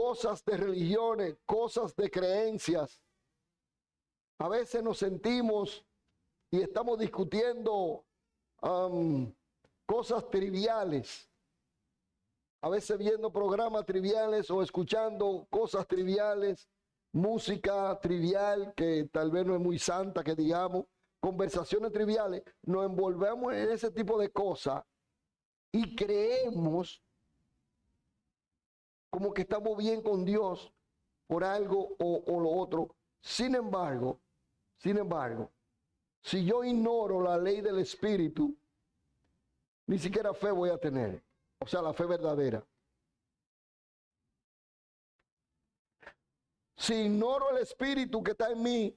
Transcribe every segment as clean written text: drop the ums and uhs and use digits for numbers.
cosas de religiones, cosas de creencias. A veces nos sentimos y estamos discutiendo cosas triviales. A veces viendo programas triviales o escuchando cosas triviales, música trivial que tal vez no es muy santa, que digamos, conversaciones triviales, nos envolvemos en ese tipo de cosas y creemos como que estamos bien con Dios por algo o lo otro. Sin embargo, si yo ignoro la ley del Espíritu, ni siquiera fe voy a tener. O sea, la fe verdadera. Si ignoro el Espíritu que está en mí,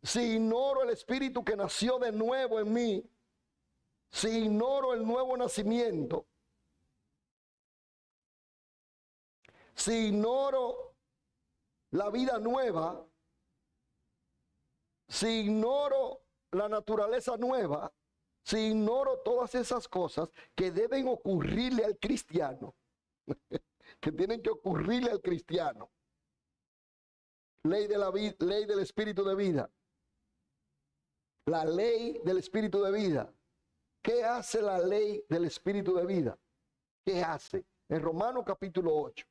si ignoro el Espíritu que nació de nuevo en mí, si ignoro el nuevo nacimiento, si ignoro la vida nueva, si ignoro la naturaleza nueva, si ignoro todas esas cosas que deben ocurrirle al cristiano, que tienen que ocurrirle al cristiano, ley de la vida, ley del espíritu de vida, la ley del espíritu de vida. ¿Qué hace la ley del espíritu de vida? ¿Qué hace? En Romanos capítulo 8,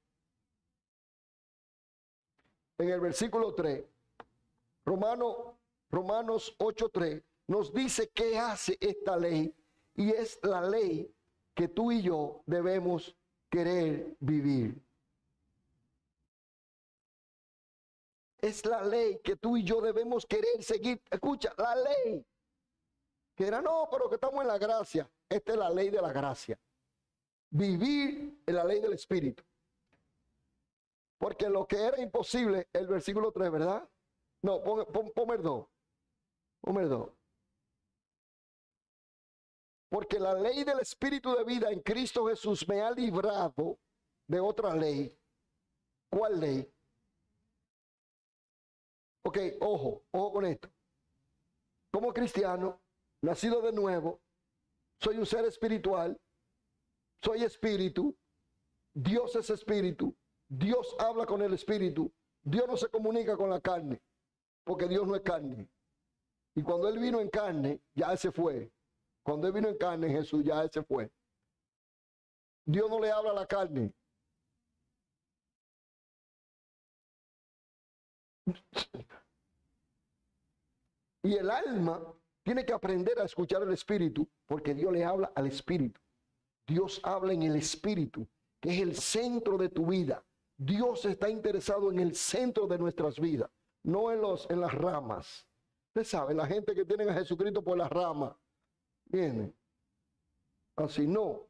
en el versículo 3, Romanos 8:3 nos dice qué hace esta ley, y es la ley que tú y yo debemos querer vivir. Es la ley que tú y yo debemos querer seguir. Escucha, la ley. Que era, no, pero que estamos en la gracia. Esta es la ley de la gracia. Vivir en la ley del Espíritu. Porque lo que era imposible, el versículo 3, ¿verdad? No, ponme el 2. Ponme el 2. Porque la ley del Espíritu de vida en Cristo Jesús me ha librado de otra ley. ¿Cuál ley? Ok, ojo con esto. Como cristiano, nacido de nuevo, soy un ser espiritual, soy espíritu, Dios es espíritu, Dios habla con el espíritu, Dios no se comunica con la carne, porque Dios no es carne. Y cuando Él vino en carne, ya Él se fue. Cuando Él vino en carne, Jesús, ya Él se fue. Dios no le habla a la carne. Y el alma tiene que aprender a escuchar el espíritu, porque Dios le habla al espíritu. Dios habla en el espíritu, que es el centro de tu vida. Dios está interesado en el centro de nuestras vidas, no en las ramas. Usted sabe, la gente que tiene a Jesucristo por las ramas, viene. Así no.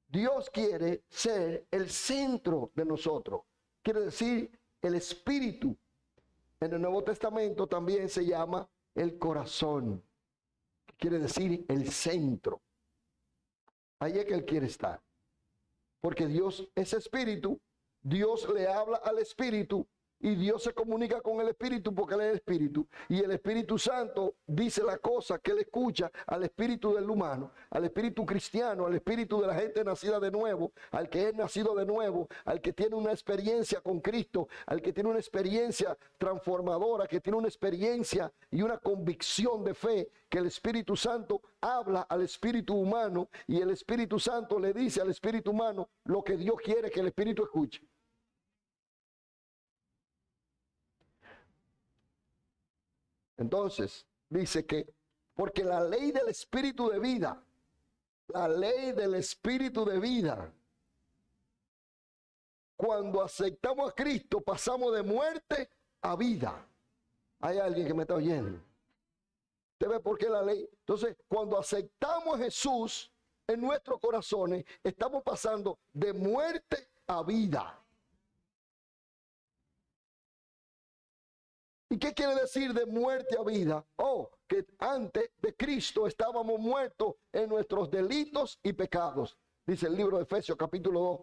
Dios quiere ser el centro de nosotros. Quiere decir el espíritu. En el Nuevo Testamento también se llama el corazón. Quiere decir el centro. Ahí es que Él quiere estar. Porque Dios es espíritu. Dios le habla al espíritu. Y Dios se comunica con el espíritu porque Él es el espíritu. Y el Espíritu Santo dice la cosa que Él escucha al espíritu del humano, al espíritu cristiano, al espíritu de la gente nacida de nuevo, al que es nacido de nuevo, al que tiene una experiencia con Cristo, al que tiene una experiencia transformadora, que tiene una experiencia y una convicción de fe, que el Espíritu Santo habla al espíritu humano y el Espíritu Santo le dice al espíritu humano lo que Dios quiere que el espíritu escuche. Entonces, dice que, porque la ley del espíritu de vida, la ley del espíritu de vida, cuando aceptamos a Cristo, pasamos de muerte a vida. Hay alguien que me está oyendo. ¿Usted ve por qué la ley? Entonces, cuando aceptamos a Jesús en nuestros corazones, estamos pasando de muerte a vida. ¿Y qué quiere decir de muerte a vida? Oh, que antes de Cristo estábamos muertos en nuestros delitos y pecados. Dice el libro de Efesios capítulo 2,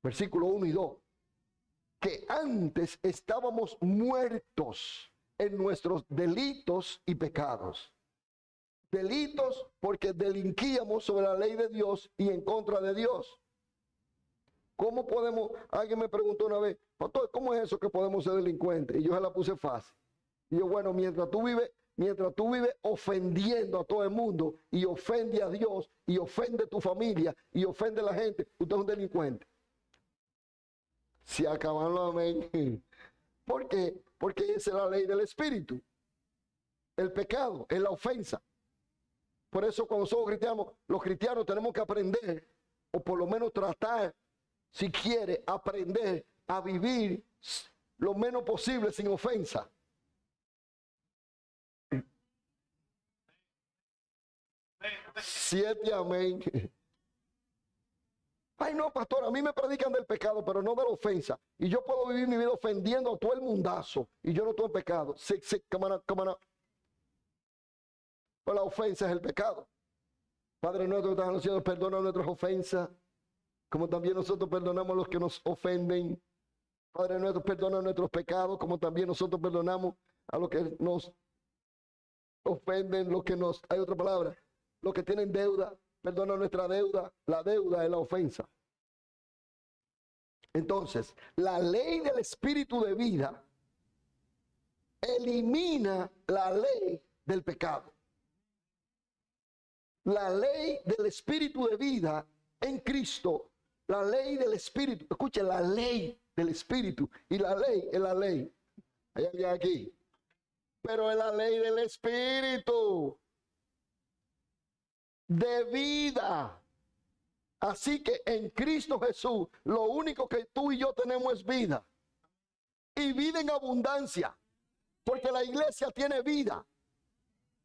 versículo 1 y 2. Que antes estábamos muertos en nuestros delitos y pecados. Delitos porque delinquíamos sobre la ley de Dios y en contra de Dios. ¿Cómo podemos? Alguien me preguntó una vez, pastor, ¿cómo es eso que podemos ser delincuentes? Y yo se la puse fácil. Y yo, bueno, mientras tú vives ofendiendo a todo el mundo y ofende a Dios y ofende a tu familia y ofende a la gente, usted es un delincuente. Se acaban los amén. ¿Por qué? Porque esa es la ley del espíritu. El pecado es la ofensa. Por eso cuando somos cristianos, los cristianos tenemos que aprender, o por lo menos tratar, si quiere, aprender a vivir lo menos posible sin ofensa. Siete amén. Ay, no, pastor, a mí me predican del pecado, pero no de la ofensa. Y yo puedo vivir mi vida ofendiendo a todo el mundazo y yo no estoy en pecado. Sí, come on. Pues la ofensa es el pecado. Padre nuestro que estás en los cielos, perdona nuestras ofensas, como también nosotros perdonamos a los que nos ofenden. Padre nuestro, perdona nuestros pecados, como también nosotros perdonamos a los que nos ofenden, hay otra palabra, los que tienen deuda. Perdona nuestra deuda. La deuda es la ofensa. Entonces, la ley del espíritu de vida elimina la ley del pecado. La ley del espíritu de vida en Cristo, la ley del espíritu, escuche, la ley del espíritu, y la ley es la ley. Hay alguien aquí. Pero es la ley del espíritu de vida. Así que en Cristo Jesús, lo único que tú y yo tenemos es vida. Y vida en abundancia. Porque la iglesia tiene vida.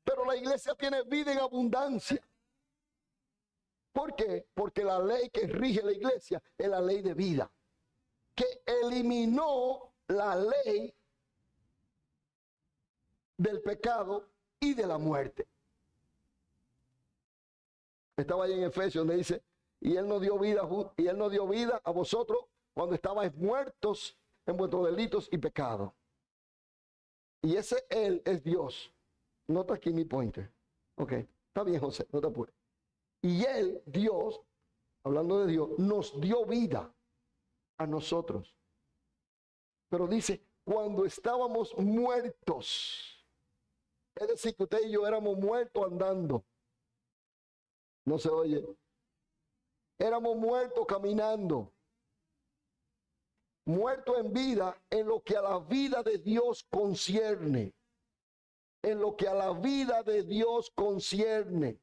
Pero la iglesia tiene vida en abundancia. ¿Por qué? Porque la ley que rige la iglesia es la ley de vida. Que eliminó la ley del pecado y de la muerte. Estaba ahí en Efesios donde dice, y él nos dio vida a vosotros cuando estabais muertos en vuestros delitos y pecados. Y ese él es Dios. Nota aquí mi pointer. Ok, está bien, José, no te apures. Y él, Dios, hablando de Dios, nos dio vida a nosotros. Pero dice, cuando estábamos muertos. Es decir, que usted y yo éramos muertos andando. No se oye. Éramos muertos caminando. Muertos en vida en lo que a la vida de Dios concierne. En lo que a la vida de Dios concierne.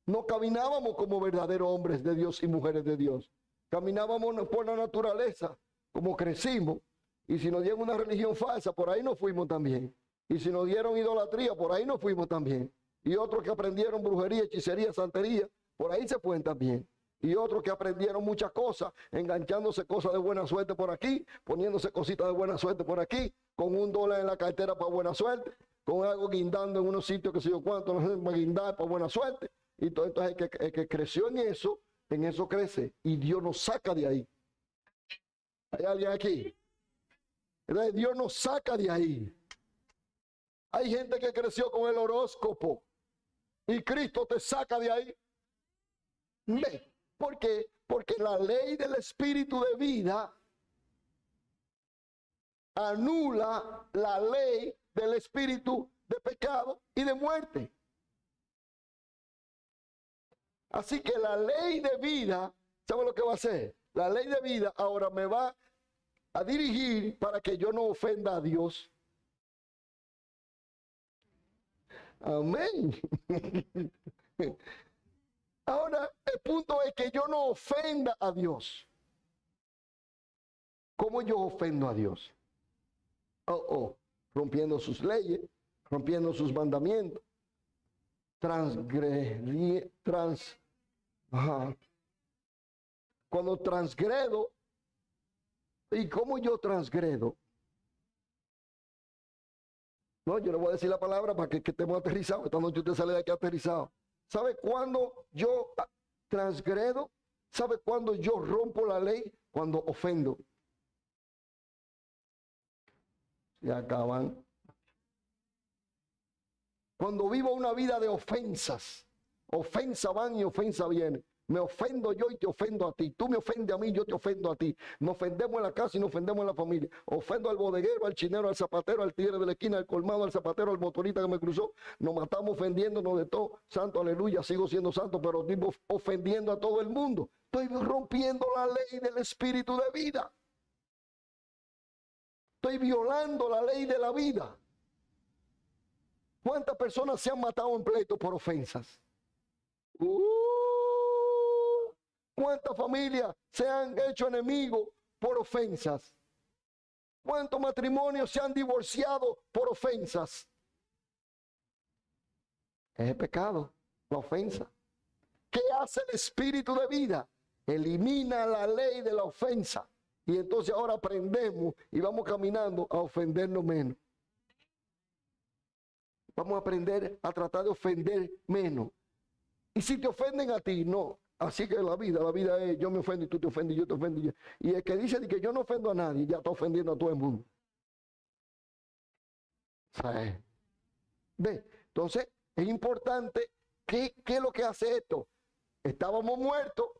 No caminábamos como verdaderos hombres de Dios y mujeres de Dios. Caminábamos por la naturaleza, como crecimos. Y si nos dieron una religión falsa, por ahí nos fuimos también. Y si nos dieron idolatría, por ahí nos fuimos también. Y otros que aprendieron brujería, hechicería, santería, por ahí se fueron también. Y otros que aprendieron muchas cosas, enganchándose cosas de buena suerte por aquí, poniéndose cositas de buena suerte por aquí, con $1 en la cartera para buena suerte, con algo guindando en unos sitios que sé yo cuánto, no sé, para guindar para buena suerte. Y todo esto es el que creció en eso crece. Y Dios nos saca de ahí. ¿Hay alguien aquí? Entonces Dios nos saca de ahí. Hay gente que creció con el horóscopo. Y Cristo te saca de ahí. ¿Ve? ¿Por qué? Porque la ley del espíritu de vida anula la ley del espíritu de pecado y de muerte. Así que la ley de vida, ¿sabe lo que va a hacer? La ley de vida ahora me va a dirigir para que yo no ofenda a Dios. Amén. Ahora, el punto es que yo no ofenda a Dios. ¿Cómo yo ofendo a Dios? Rompiendo sus leyes, rompiendo sus mandamientos, Cuando transgredo, ¿y cómo yo transgredo? No, yo le voy a decir la palabra para que estemos aterrizados. Esta noche usted sale de aquí aterrizado. ¿Sabe cuándo yo transgredo? ¿Sabe cuándo yo rompo la ley? Cuando ofendo. Se acaban. Cuando vivo una vida de ofensas. Ofensa van y ofensa viene. Me ofendo yo y te ofendo a ti. Tú me ofendes a mí, yo te ofendo a ti. Nos ofendemos en la casa y nos ofendemos en la familia. Ofendo al bodeguero, al chinero, al zapatero, al tigre de la esquina, al colmado, al zapatero, al motorista que me cruzó. Nos matamos ofendiéndonos de todo. Santo, aleluya, sigo siendo santo, pero estoy ofendiendo a todo el mundo. Estoy rompiendo la ley del espíritu de vida. Estoy violando la ley de la vida. ¿Cuántas personas se han matado en pleito por ofensas? ¿Cuántas familias se han hecho enemigos por ofensas? ¿Cuántos matrimonios se han divorciado por ofensas? Es el pecado, la ofensa. ¿Qué hace el espíritu de vida? Elimina la ley de la ofensa. Y entonces ahora aprendemos y vamos caminando a ofendernos menos. Vamos a aprender a tratar de ofender menos. Y si te ofenden a ti, no. Así que la vida es yo me ofendo y tú te ofendes y yo te ofendo. Y el que dice que yo no ofendo a nadie, ya está ofendiendo a todo el mundo. ¿Sabes? ¿Ve? Entonces, es importante, ¿qué es lo que hace esto? Estábamos muertos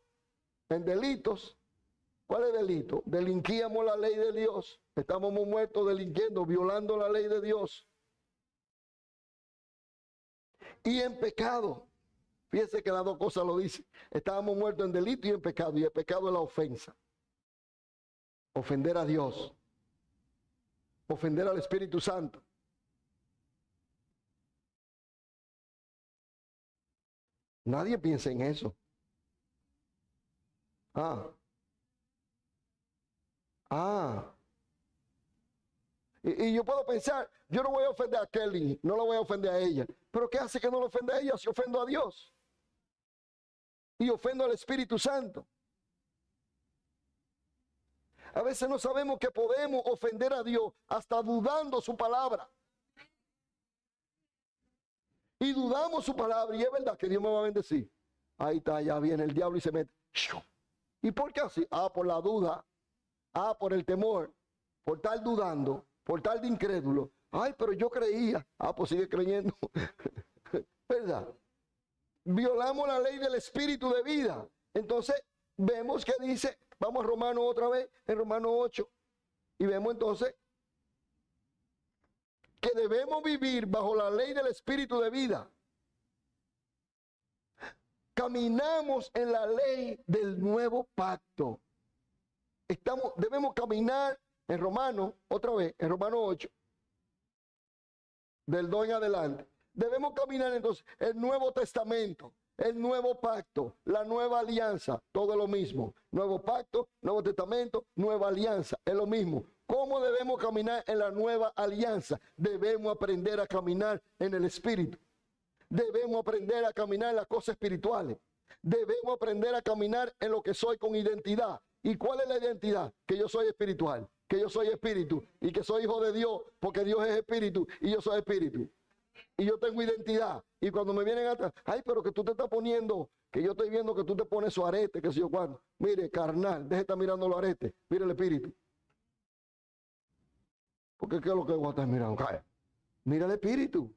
en delitos. ¿Cuál es delito? Delinquíamos la ley de Dios. Estábamos muertos delinquiendo, violando la ley de Dios. Y en pecado. Fíjense que las dos cosas lo dicen. Estábamos muertos en delito y en pecado. Y el pecado es la ofensa. Ofender a Dios. Ofender al Espíritu Santo. Nadie piensa en eso. Y yo puedo pensar, yo no voy a ofender a Kelly, no la voy a ofender a ella. Pero ¿qué hace que no lo ofenda a ella si ofendo a Dios? Y ofendo al Espíritu Santo. A veces no sabemos que podemos ofender a Dios hasta dudando su palabra. Y dudamos su palabra y es verdad que Dios me va a bendecir. Ahí está, ya viene el diablo y se mete. ¿Y por qué así? Por la duda. Por el temor. Por estar dudando. Por estar de incrédulo. Pero yo creía. Pues sigue creyendo. ¿Verdad? Violamos la ley del espíritu de vida. Entonces, vemos que dice, vamos a Romanos otra vez, en Romanos 8. Y vemos entonces que debemos vivir bajo la ley del espíritu de vida. Caminamos en la ley del nuevo pacto. Debemos caminar en Romanos, otra vez, en Romanos 8, del 2 en adelante. Debemos caminar entonces el Nuevo Testamento, el nuevo pacto, la nueva alianza, todo lo mismo. Nuevo pacto, Nuevo Testamento, nueva alianza, es lo mismo. ¿Cómo debemos caminar en la nueva alianza? Debemos aprender a caminar en el Espíritu. Debemos aprender a caminar en las cosas espirituales. Debemos aprender a caminar en lo que soy con identidad. ¿Y cuál es la identidad? Que yo soy espiritual, que yo soy espíritu y que soy hijo de Dios, porque Dios es espíritu y yo soy espíritu. Y yo tengo identidad. Y cuando me vienen atrás, pero que tú te estás poniendo, que yo estoy viendo que tú te pones su arete, que sé yo cuándo. Mire, carnal, deje de estar mirando los aretes, mire el espíritu. Porque ¿qué es lo que voy a estar mirando? Calla. Mira el espíritu.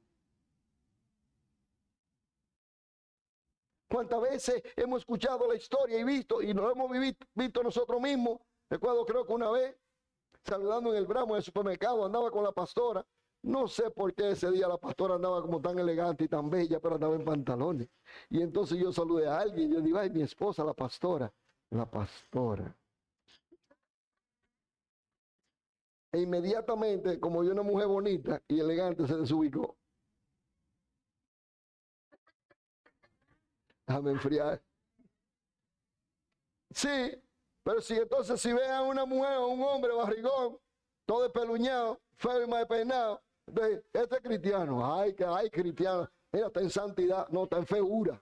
¿Cuántas veces hemos escuchado la historia y visto, y nos hemos visto nosotros mismos? Recuerdo, creo que una vez, saludando en el Bramo en el supermercado, andaba con la pastora. No sé por qué ese día la pastora andaba como tan elegante y tan bella, pero andaba en pantalones. Y entonces yo saludé a alguien y yo digo, mi esposa, la pastora. La pastora. E inmediatamente, como yo una mujer bonita y elegante, se desubicó. Déjame enfriar. Sí, pero si entonces si ven a una mujer o un hombre barrigón, todo despeluñado, feo y mal peinado, este es cristiano. Ay, cristiano. Mira, está en santidad, no, está en feura.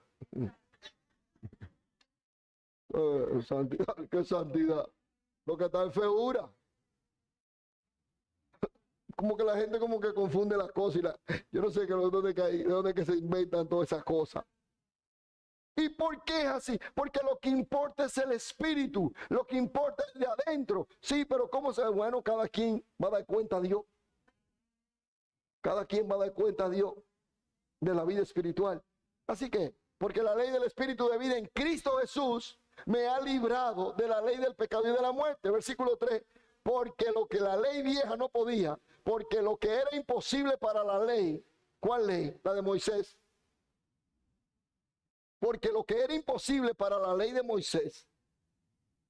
Santidad, ¿qué santidad? Lo que está en feura. Como que la gente como que confunde las cosas yo no sé de dónde que se inventan todas esas cosas. ¿Y por qué es así? Porque lo que importa es el espíritu, lo que importa es de adentro. Sí, pero ¿cómo se ve? Bueno, cada quien va a dar cuenta a Dios. Cada quien va a dar cuenta a Dios de la vida espiritual. Así que Porque la ley del Espíritu de vida en Cristo Jesús me ha librado de la ley del pecado y de la muerte. Versículo 3. Porque lo que la ley vieja no podía, porque lo que era imposible para la ley, ¿cuál ley? La de Moisés. Porque lo que era imposible para la ley de Moisés,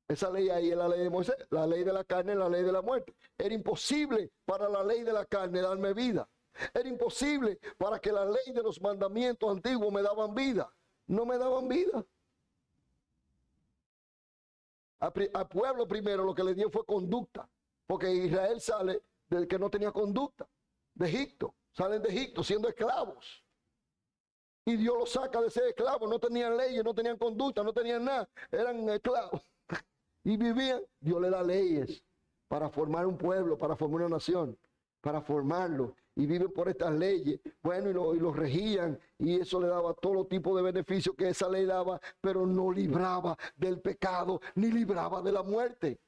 esa ley ahí es la ley de Moisés, la ley de la carne, la ley de la muerte. Era imposible para la ley de la carne darme vida. Era imposible para que la ley de los mandamientos antiguos me daban vida. No me daban vida. Al pueblo primero lo que le dio fue conducta. Porque Israel sale del que no tenía conducta. De Egipto. Salen de Egipto siendo esclavos. Y Dios los saca de ser esclavos. No tenían leyes, no tenían conducta, no tenían nada. Eran esclavos. Y vivían. Dios le da leyes para formar un pueblo, para formar una nación, para formarlo. Y viven por estas leyes. Bueno, y los regían. Y eso le daba todo tipo de beneficios que esa ley daba. Pero no libraba del pecado, ni libraba de la muerte.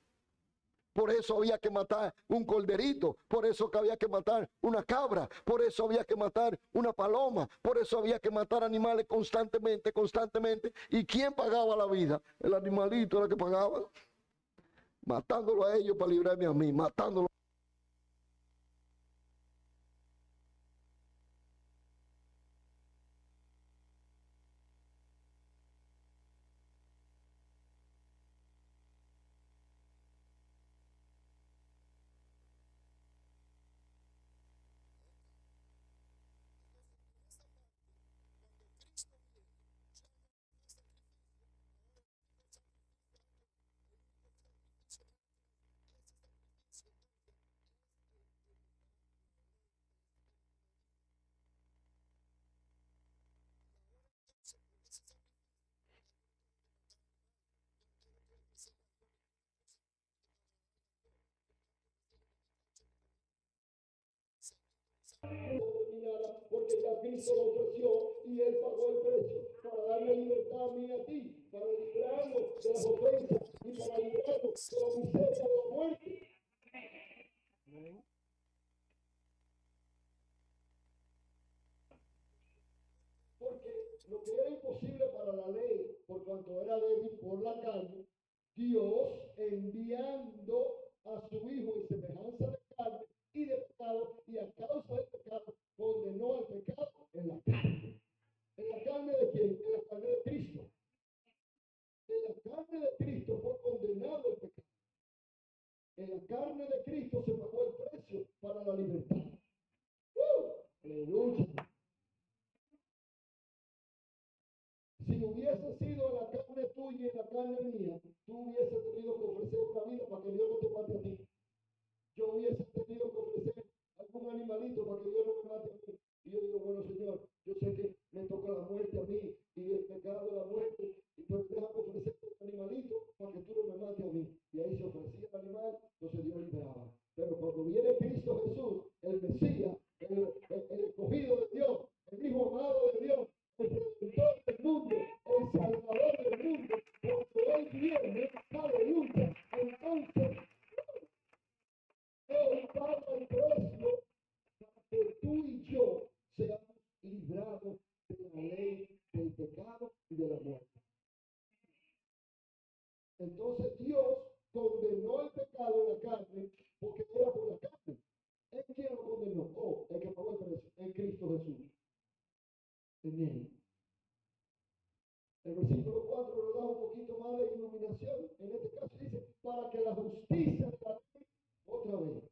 Por eso había que matar un corderito, por eso que había que matar una cabra, por eso había que matar una paloma, por eso había que matar animales constantemente. ¿Y quién pagaba la vida? El animalito era el que pagaba, matándolo a ellos para librarme a mí, matándolo. Porque ya Cristo lo ofreció y Él pagó el precio para darle libertad a mí y a ti, para librarnos de las ofensas y para librarnos de la miseria de la muerte. Porque lo que era imposible para la ley, por cuanto era débil por la carne, Dios enviando a su Hijo en semejanza de carne y de pecado, y a causa del pecado, condenó al pecado en la carne. ¿En la carne de quién? En la carne de Cristo. En la carne de Cristo fue condenado el pecado. En la carne de Cristo se pagó el precio para la libertad. Aleluya. Si hubiese sido en la carne tuya y en la carne mía, tú hubieses tenido que ofrecer una vida para que Dios no te mate a ti. Yo hubiese tenido que ofrecer algún animalito para que Dios no me mate a mí. Y yo digo, bueno, Señor, yo sé que me toca la muerte a mí y el pecado de la muerte, pero déjame ofrecer un animalito para que tú no me mates a mí. Y ahí se ofrecía el animal, entonces Dios liberaba. Pero cuando viene Cristo Jesús, el Mesías, el escogido de Dios, el Hijo amado de Dios, el Redentor del mundo, el Salvador del mundo, cuando Él viene, aleluya, entonces Él paga el precio para que tú y yo seamos librados de la ley del pecado y de la muerte. Entonces Dios condenó el pecado en la carne porque era por la carne. ¿En quién lo condenó? Oh, el que pagó el precio, en Cristo Jesús. En Él. El versículo 4 nos da un poquito más de iluminación. En este caso dice, para que la justicia de la ley, otra vez,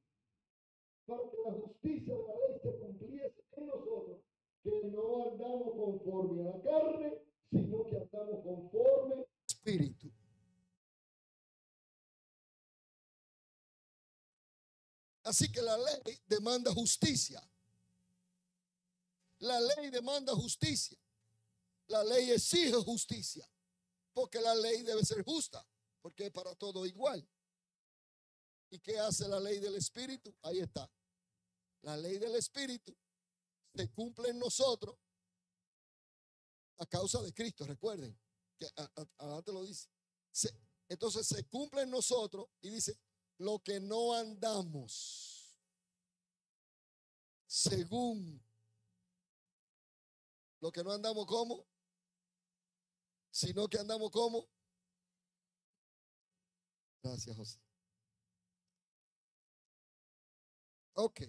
para que la justicia de la ley se cumpliese en nosotros, que no andamos conforme a la carne, sino que andamos conforme al Espíritu. Así que la ley demanda justicia. La ley demanda justicia. La ley exige justicia. Porque la ley debe ser justa. Porque es para todo igual. ¿Y qué hace la ley del Espíritu? Ahí está. La ley del Espíritu se cumple en nosotros a causa de Cristo. Recuerden que adelante lo dice. Entonces se cumple en nosotros y dice, lo que no andamos según lo que no andamos como sino que andamos como. Gracias, José. Ok.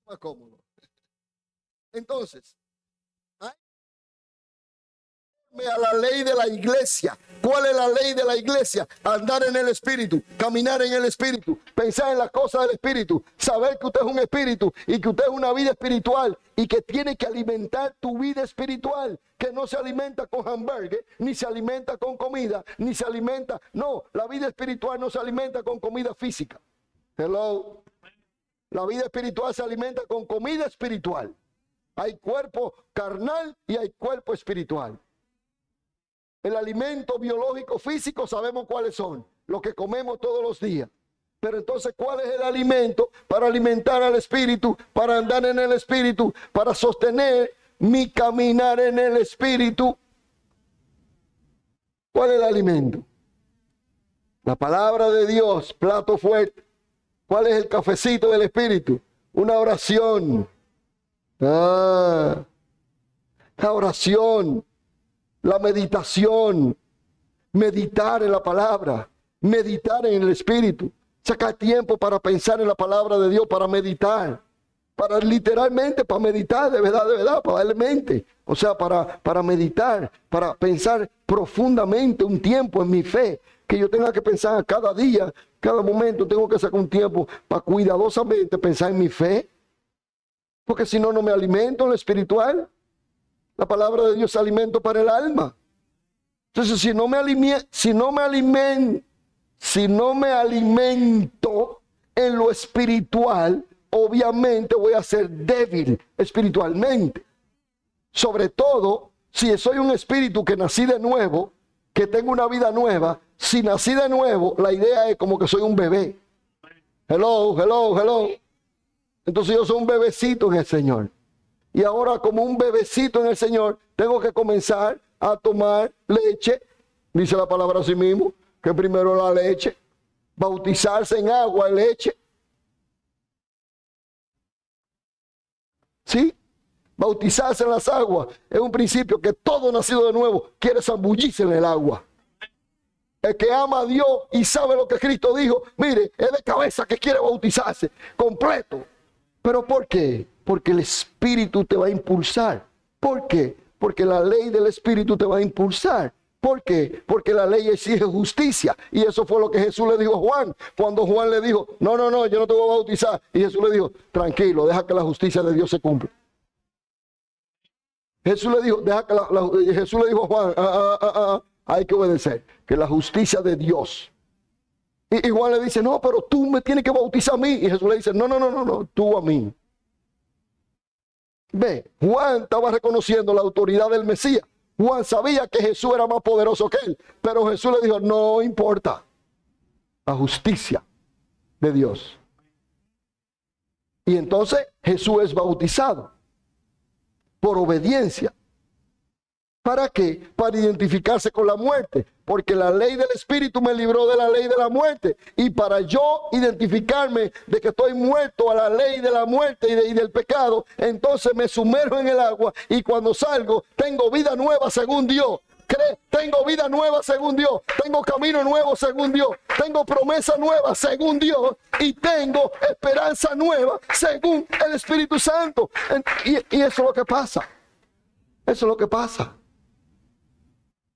Más cómodo. Entonces, a la ley de la iglesia. ¿Cuál es la ley de la iglesia? Andar en el espíritu, caminar en el espíritu, pensar en las cosas del espíritu, saber que usted es un espíritu y que usted es una vida espiritual y que tiene que alimentar tu vida espiritual, que no se alimenta con hamburgues, ni se alimenta con comida, ni se alimenta, no, la vida espiritual no se alimenta con comida física. Hello. La vida espiritual se alimenta con comida espiritual. Hay cuerpo carnal y hay cuerpo espiritual. El alimento biológico físico sabemos cuáles son, lo que comemos todos los días. Pero entonces, ¿cuál es el alimento para alimentar al espíritu, para andar en el espíritu, para sostener mi caminar en el espíritu? ¿Cuál es el alimento? La palabra de Dios, plato fuerte. ¿Cuál es el cafecito del espíritu? Una oración. La oración. La meditación, meditar en la palabra, meditar en el espíritu, sacar tiempo para pensar en la palabra de Dios, para meditar, para literalmente, para meditar, de verdad, para darle mente, o sea, para meditar, para pensar profundamente un tiempo en mi fe, que yo tenga que pensar cada día, cada momento, tengo que sacar un tiempo para cuidadosamente pensar en mi fe, porque si no, no me alimento en lo espiritual. La palabra de Dios es alimento para el alma. Entonces, si no me alimento en lo espiritual, obviamente voy a ser débil espiritualmente. Sobre todo, si soy un espíritu que nací de nuevo, que tengo una vida nueva, si nací de nuevo, la idea es como que soy un bebé. Hello. Entonces yo soy un bebecito en el Señor. Y ahora, como un bebecito en el Señor, tengo que comenzar a tomar leche. Dice la palabra así mismo, que primero la leche. Bautizarse en agua y leche. ¿Sí? Bautizarse en las aguas es un principio que todo nacido de nuevo quiere zambullirse en el agua. El que ama a Dios y sabe lo que Cristo dijo, mire, es de cabeza que quiere bautizarse completo. ¿Pero por qué? Porque el Espíritu te va a impulsar. ¿Por qué? Porque la ley del Espíritu te va a impulsar. ¿Por qué? Porque la ley exige justicia. Y eso fue lo que Jesús le dijo a Juan. Cuando Juan le dijo, no, yo no te voy a bautizar. Y Jesús le dijo, tranquilo, deja que la justicia de Dios se cumpla. Jesús le dijo, Jesús le dijo a Juan, hay que obedecer. Que la justicia de Dios. Y Juan le dice, no, pero tú me tienes que bautizar a mí. Y Jesús le dice, no, tú a mí. Ve, Juan estaba reconociendo la autoridad del Mesías. Juan sabía que Jesús era más poderoso que él. Pero Jesús le dijo, no importa. La justicia de Dios. Y entonces Jesús es bautizado. Por obediencia. ¿Para qué? Para identificarse con la muerte. Porque la ley del Espíritu me libró de la ley de la muerte. Y para yo identificarme de que estoy muerto a la ley de la muerte y del pecado, entonces me sumerjo en el agua y cuando salgo tengo vida nueva según Dios. Tengo vida nueva según Dios. Tengo camino nuevo según Dios. Tengo promesa nueva según Dios. Y tengo esperanza nueva según el Espíritu Santo. Y eso es lo que pasa. Eso es lo que pasa.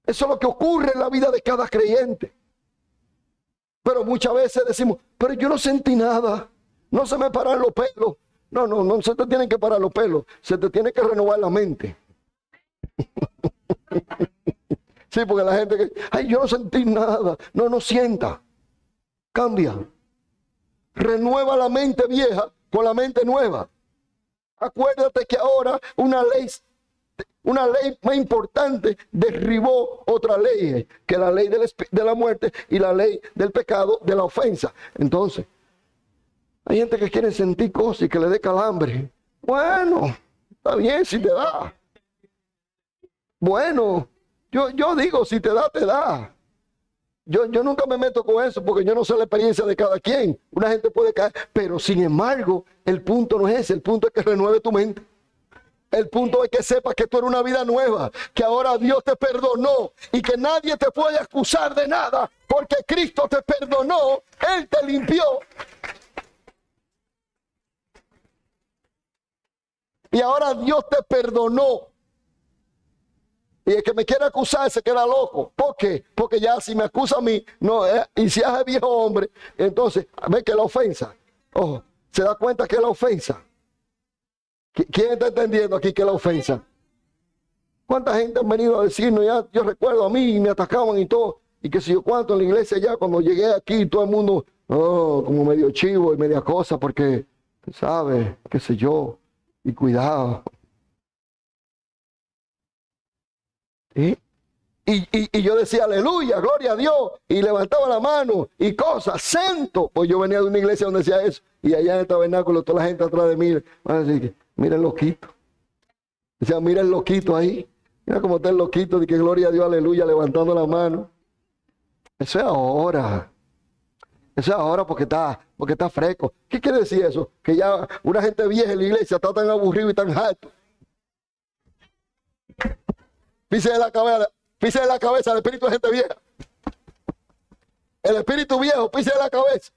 Eso es lo que ocurre en la vida de cada creyente. Pero muchas veces decimos, pero yo no sentí nada. No se me paran los pelos. No se te tienen que parar los pelos. Se te tiene que renovar la mente. Sí, porque la gente que, ay, yo no sentí nada. No sienta. Cambia. Renueva la mente vieja con la mente nueva. Acuérdate que ahora una ley más importante derribó otra ley, que la ley de la muerte y la ley del pecado, de la ofensa. Entonces, hay gente que quiere sentir cosas y que le dé calambre. Bueno, está bien si te da. Bueno, yo digo, si te da, te da. Yo nunca me meto con eso porque yo no sé la experiencia de cada quien. Una gente puede caer, pero sin embargo, el punto no es ese. El punto es que renueve tu mente. El punto es que sepas que tú eres una vida nueva, que ahora Dios te perdonó y que nadie te puede acusar de nada, porque Cristo te perdonó, Él te limpió. Y ahora Dios te perdonó. Y el que me quiere acusar se queda loco. ¿Por qué? Porque ya si me acusa a mí, no, y si es el viejo hombre, entonces ve que la ofensa. Ojo, se da cuenta que es la ofensa. ¿Quién está entendiendo aquí que es la ofensa? ¿Cuánta gente han venido a decirnos? Ya, yo recuerdo a mí, me atacaban y todo. Y que si yo cuánto en la iglesia ya, cuando llegué aquí, todo el mundo, como medio chivo y media cosa, porque, ¿sabes? ¿Qué sé yo? Y cuidado. ¿Sí? Y yo decía, aleluya, gloria a Dios, y levantaba la mano, y cosas, santo. Pues yo venía de una iglesia donde decía eso, y allá en el tabernáculo, toda la gente atrás de mí, van a decir, mira el loquito. Decía, mira el loquito ahí, mira cómo está el loquito, de que gloria a Dios, aleluya, levantando la mano. Eso es ahora. Eso es ahora porque está fresco. ¿Qué quiere decir eso? Que ya una gente vieja en la iglesia está tan aburrido y tan harto. Pise de la cabeza el espíritu de gente vieja. El espíritu viejo, pise de la cabeza.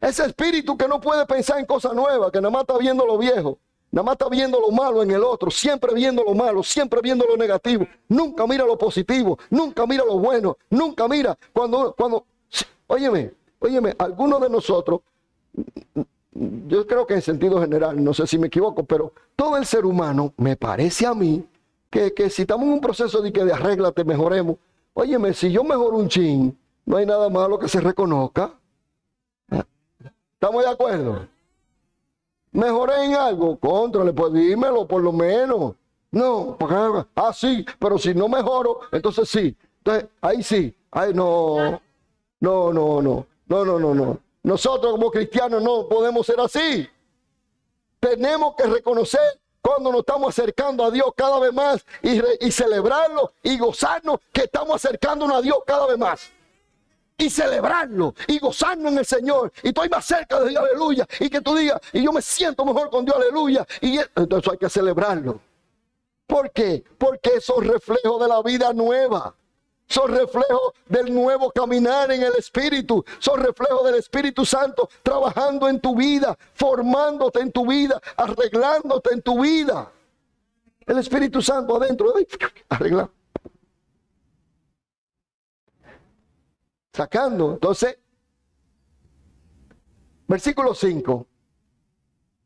Ese espíritu que no puede pensar en cosas nuevas, que nada más está viendo lo viejo, nada más está viendo lo malo en el otro, siempre viendo lo malo, siempre viendo lo negativo, nunca mira lo positivo, nunca mira lo bueno, nunca mira óyeme, algunos de nosotros, yo creo que en sentido general, no sé si me equivoco, pero todo el ser humano, me parece a mí, que si estamos en un proceso de que de arréglate, mejoremos, óyeme, si yo mejoro un chin, no hay nada malo que se reconozca. ¿Estamos de acuerdo? Mejoré en algo, contrale, pues dímelo por lo menos. No, porque, sí, pero si no mejoro, entonces sí. Entonces, ahí sí. Ahí no. Nosotros como cristianos no podemos ser así. Tenemos que reconocer cuando nos estamos acercando a Dios cada vez más y celebrarlo y gozarnos que estamos acercándonos a Dios cada vez más. Y celebrarlo y gozarnos en el Señor. Y estoy más cerca de Dios, aleluya. Y que tú digas, y yo me siento mejor con Dios, aleluya. Y entonces hay que celebrarlo. ¿Por qué? Porque son reflejos de la vida nueva. Son reflejos del nuevo caminar en el Espíritu. Son reflejos del Espíritu Santo trabajando en tu vida, formándote en tu vida, arreglándote en tu vida. El Espíritu Santo adentro, arreglando. Sacando. Entonces, versículo 5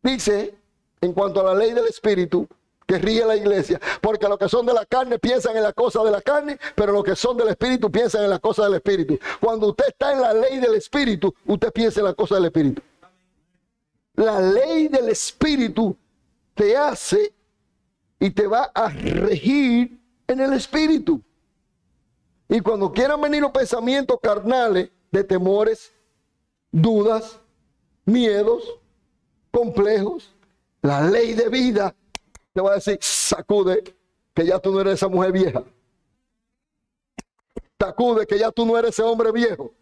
dice, en cuanto a la ley del Espíritu que rige la iglesia, porque los que son de la carne piensan en las cosas de la carne, pero los que son del Espíritu piensan en las cosas del Espíritu. Cuando usted está en la ley del Espíritu, usted piensa en las cosas del Espíritu. La ley del Espíritu te hace y te va a regir en el Espíritu. Y cuando quieran venir los pensamientos carnales de temores, dudas, miedos, complejos, la ley de vida te va a decir, sacude, que ya tú no eres esa mujer vieja. Sacude, que ya tú no eres ese hombre viejo.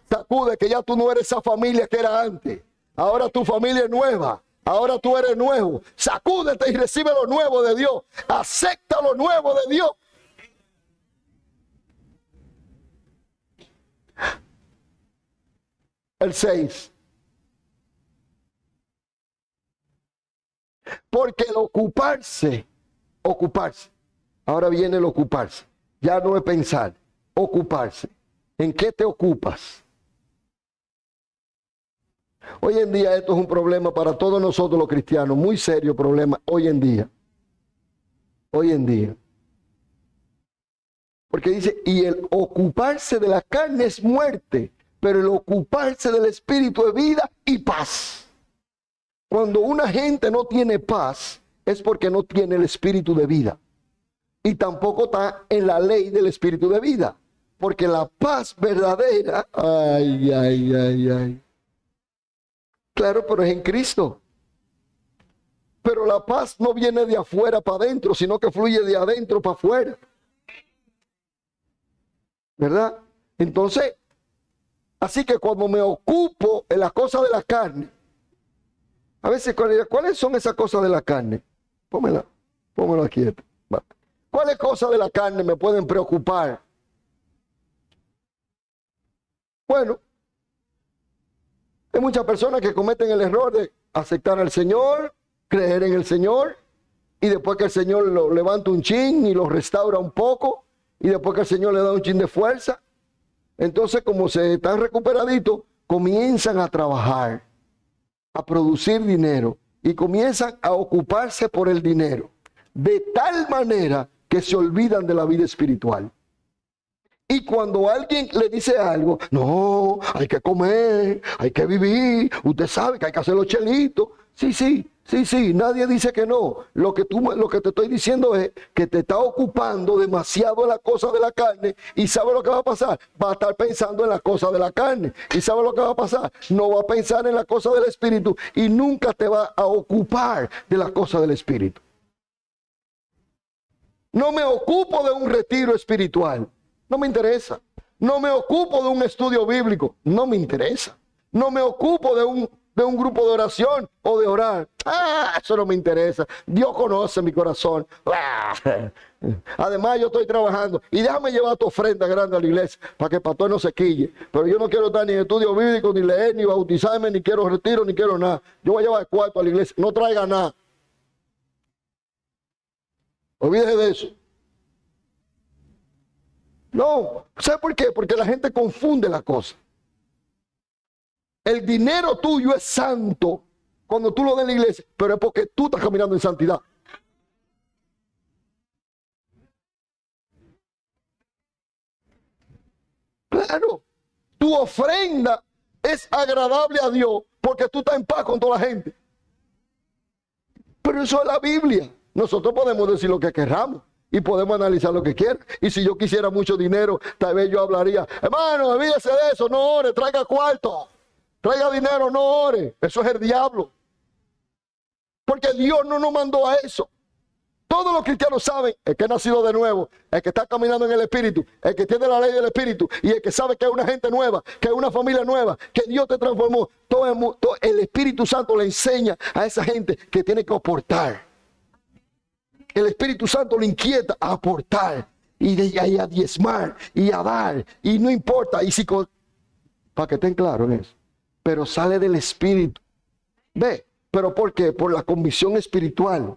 Sacude, que ya tú no eres esa familia que era antes. Ahora tu familia es nueva. Ahora tú eres nuevo. Sacúdete y recibe lo nuevo de Dios. Acepta lo nuevo de Dios. El 6. Porque el ocuparse. Ahora viene el ocuparse. Ya no es pensar, ocuparse. ¿En qué te ocupas? Hoy en día esto es un problema para todos nosotros los cristianos. Muy serio problema hoy en día. Hoy en día. Porque dice, y el ocuparse de la carne es muerte, pero el ocuparse del Espíritu es vida y paz. Cuando una gente no tiene paz, es porque no tiene el Espíritu de vida. Y tampoco está en la ley del Espíritu de vida. Porque la paz verdadera, claro, pero es en Cristo. Pero la paz no viene de afuera para adentro, sino que fluye de adentro para afuera. ¿Verdad? Entonces, así que cuando me ocupo en las cosas de la carne, A veces, ¿cuáles son esas cosas de la carne? Pónmelo aquí. ¿Cuáles cosas de la carne me pueden preocupar? Bueno, hay muchas personas que cometen el error de aceptar al Señor, creer en el Señor, y después que el Señor lo levanta un chin y lo restaura un poco, y después que el Señor le da un chin de fuerza, entonces como se están recuperaditos, comienzan a trabajar, a producir dinero, y comienzan a ocuparse por el dinero, de tal manera que se olvidan de la vida espiritual. Y cuando alguien le dice algo, no, hay que comer, hay que vivir, usted sabe que hay que hacer los chelitos. Sí, nadie dice que no. Lo que te estoy diciendo es que te está ocupando demasiado en la cosa de la carne y ¿sabe lo que va a pasar? Va a estar pensando en la cosa de la carne. ¿Y sabe lo que va a pasar? No va a pensar en la cosa del espíritu y nunca te va a ocupar de la cosa del espíritu. No me ocupo de un retiro espiritual. No me interesa. No me ocupo de un estudio bíblico. No me interesa. No me ocupo de un grupo de oración o de orar. Eso no me interesa. Dios conoce mi corazón. Además yo estoy trabajando. Y déjame llevar tu ofrenda grande a la iglesia para que el pastor no se quille. Pero yo no quiero estar ni en estudio bíblico, ni leer, ni bautizarme, ni quiero retiro, ni quiero nada. Yo voy a llevar el cuarto a la iglesia. No traiga nada. Olvídese de eso. No, ¿sabe por qué? Porque la gente confunde la cosa. El dinero tuyo es santo cuando tú lo das en la iglesia, pero es porque tú estás caminando en santidad. Claro, tu ofrenda es agradable a Dios porque tú estás en paz con toda la gente. Pero eso es la Biblia. Nosotros podemos decir lo que queramos. Y podemos analizar lo que quiera. Y si yo quisiera mucho dinero, tal vez yo hablaría, hermano, olvídese de eso, no ore, traiga cuarto. Traiga dinero, no ore. Eso es el diablo. Porque Dios no nos mandó a eso. Todos los cristianos saben, el que ha nacido de nuevo, el que está caminando en el Espíritu, el que tiene la ley del Espíritu y el que sabe que es una gente nueva, que es una familia nueva, que Dios te transformó. Todo el Espíritu Santo le enseña a esa gente que tiene que aportar. El Espíritu Santo le inquieta a aportar y a diezmar y a dar. Y no importa. Y si para que estén claros en eso. Pero sale del Espíritu. ¿Ve? ¿Pero por qué? Por la convicción espiritual.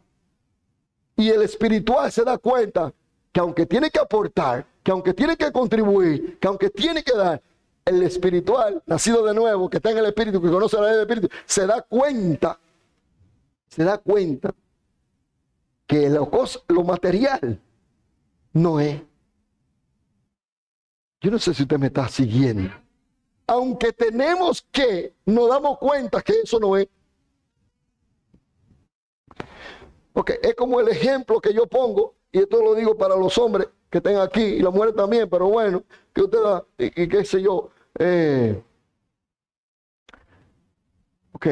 Y el espiritual se da cuenta que aunque tiene que aportar, que aunque tiene que contribuir, que aunque tiene que dar, el espiritual, nacido de nuevo, que está en el Espíritu, que conoce la ley del Espíritu, se da cuenta que lo material no es. Yo no sé si usted me está siguiendo. Aunque nos damos cuenta que eso no es. Ok, es como el ejemplo que yo pongo, y esto lo digo para los hombres que estén aquí, y las mujeres también, pero bueno, que usted da, y qué sé yo. Ok.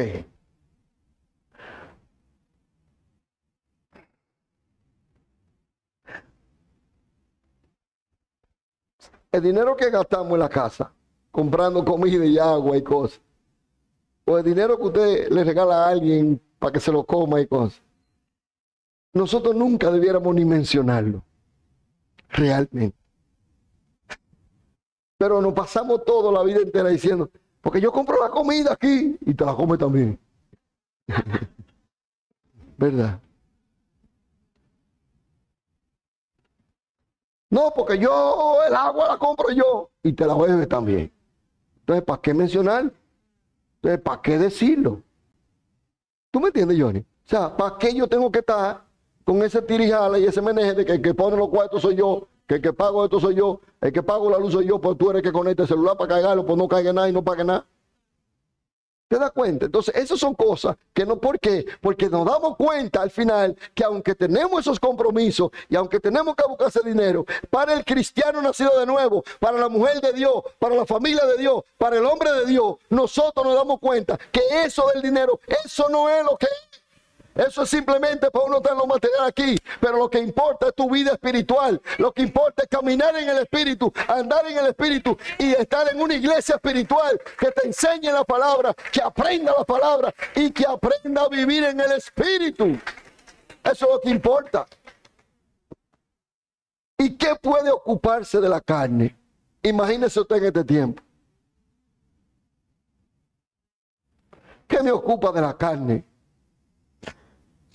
El dinero que gastamos en la casa, comprando comida y agua y cosas, o el dinero que usted le regala a alguien para que se lo coma y cosas, nosotros nunca debiéramos ni mencionarlo, realmente. Pero nos pasamos toda la vida entera diciendo, porque yo compro la comida aquí y te la come también. ¿Verdad? No, porque el agua la compro yo y te la bebes también. Entonces, ¿para qué mencionar? Entonces, ¿para qué decirlo? ¿Tú me entiendes, Johnny? O sea, ¿para qué yo tengo que estar con ese tirijala y ese meneje de que el que pone los cuartos soy yo, que el que pago esto soy yo, el que pago la luz soy yo, pues tú eres el que conecta el celular para cargarlo, pues no caiga nada y no pague nada? ¿Te das cuenta? Entonces, esas son cosas que no, ¿por qué? Porque nos damos cuenta al final que aunque tenemos esos compromisos y aunque tenemos que buscar ese dinero, para el cristiano nacido de nuevo, para la mujer de Dios, para la familia de Dios, para el hombre de Dios, nosotros nos damos cuenta que eso del dinero, eso no es lo que es. Eso es simplemente para uno tener lo material aquí. Pero lo que importa es tu vida espiritual. Lo que importa es caminar en el Espíritu, andar en el Espíritu y estar en una iglesia espiritual que te enseñe la palabra, que aprenda la palabra y que aprenda a vivir en el Espíritu. Eso es lo que importa. ¿Y qué puede ocuparse de la carne? Imagínese usted en este tiempo. ¿Qué me ocupa de la carne?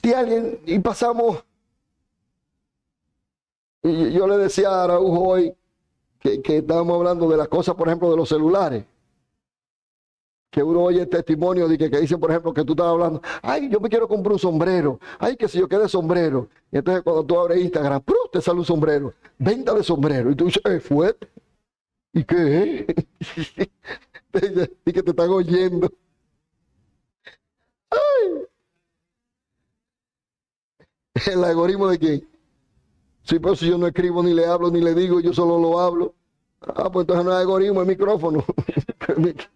Si alguien, y pasamos, y yo le decía a Araujo hoy que estábamos hablando de las cosas, por ejemplo, de los celulares. Que uno oye testimonios de que dicen, por ejemplo, que tú estás hablando, ay, yo me quiero comprar un sombrero, ay, que si yo quede sombrero. Y entonces cuando tú abres Instagram, ¡pruf!, te sale un sombrero, venta de sombrero. Y tú dices, fuerte. ¿Y qué? Y que te están oyendo. Ay. ¿El algoritmo de quién? Sí, pero si yo no escribo, ni le hablo, ni le digo, yo solo lo hablo. Ah, pues entonces no es algoritmo, es micrófono. ¿Qué